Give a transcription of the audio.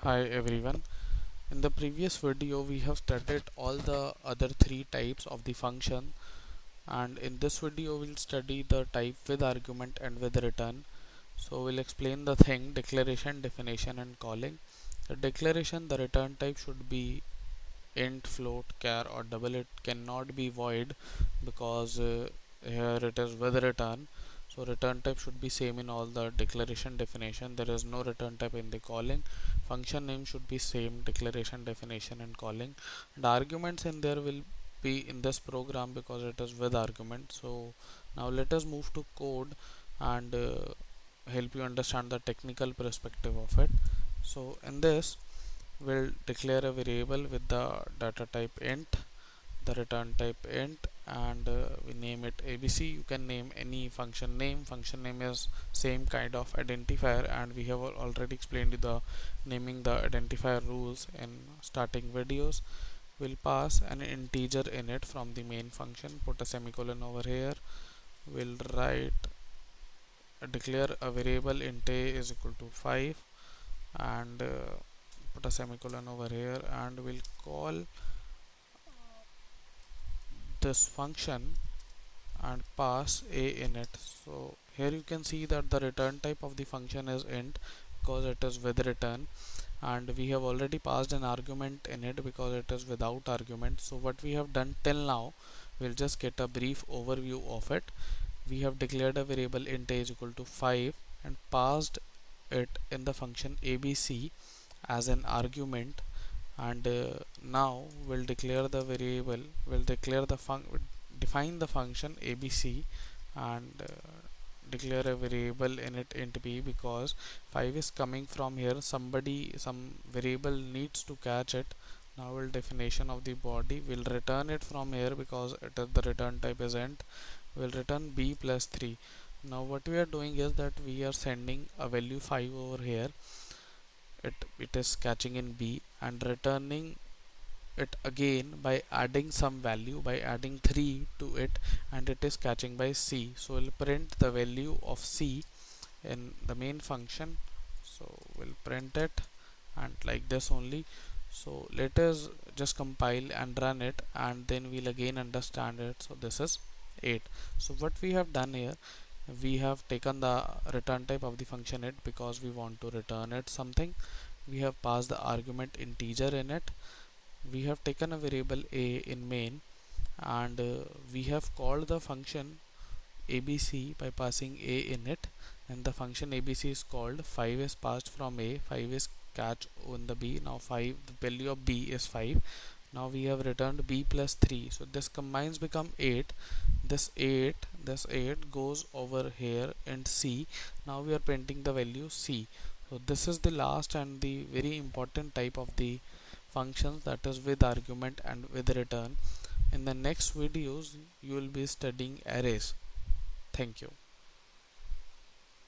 Hi everyone. In the previous video we have studied all the other three types of the function, and in this video we'll study the type with argument and with return. So we'll explain the thing: declaration, definition and calling. The declaration, the return type should be int, float, char or double. It cannot be void because here it is with return. So return type should be same in all the declaration, definition. There is no return type in the calling. Function name should be same, declaration, definition and calling. And arguments in there will be in this program because it is with argument. So now let us move to code and help you understand the technical perspective of it. So in this we'll declare a variable with the data type int, the return type int, and we name it abc. You can name any function name. Function name is same kind of identifier, and we have already explained the naming the identifier rules in starting videos. We'll pass an integer in it from the main function, put a semicolon over here. We'll write declare a variable int a is equal to 5, and put a semicolon over here, and we'll call this function and pass a in it. So here you can see that the return type of the function is int because it is with return, and we have already passed an argument in it because it is without argument. So what we have done till now, we'll just get a brief overview of it. We have declared a variable int a is equal to 5 and passed it in the function abc as an argument, and now we'll declare the variable, we'll declare the define the function abc, and declare a variable in it int b because 5 is coming from here. Some variable needs to catch it. Now we'll definition of the body, we'll return it from here because it is the return type is int. We'll return b plus 3. Now what we are doing is that we are sending a value 5 over here. It is catching in b and returning it again by adding some value, by adding 3 to it, and it is catching by c. So we'll print the value of c in the main function. So we'll print it and like this only. So let us just compile and run it, and then we'll again understand it. So this is 8. So what we have done here, we have taken the return type of the function it because we want to return it something. We have passed the argument integer in it. We have taken a variable a in main, and we have called the function abc by passing a in it, and the function abc is called. 5 is passed from a, 5 is catch on the b. Now 5, the value of b is 5. Now we have returned b plus 3, so this combines become 8. This 8 goes over here in c. Now we are printing the value c. So this is the last and the very important type of the functions, that is with argument and with return. In the next videos you will be studying arrays. Thank you.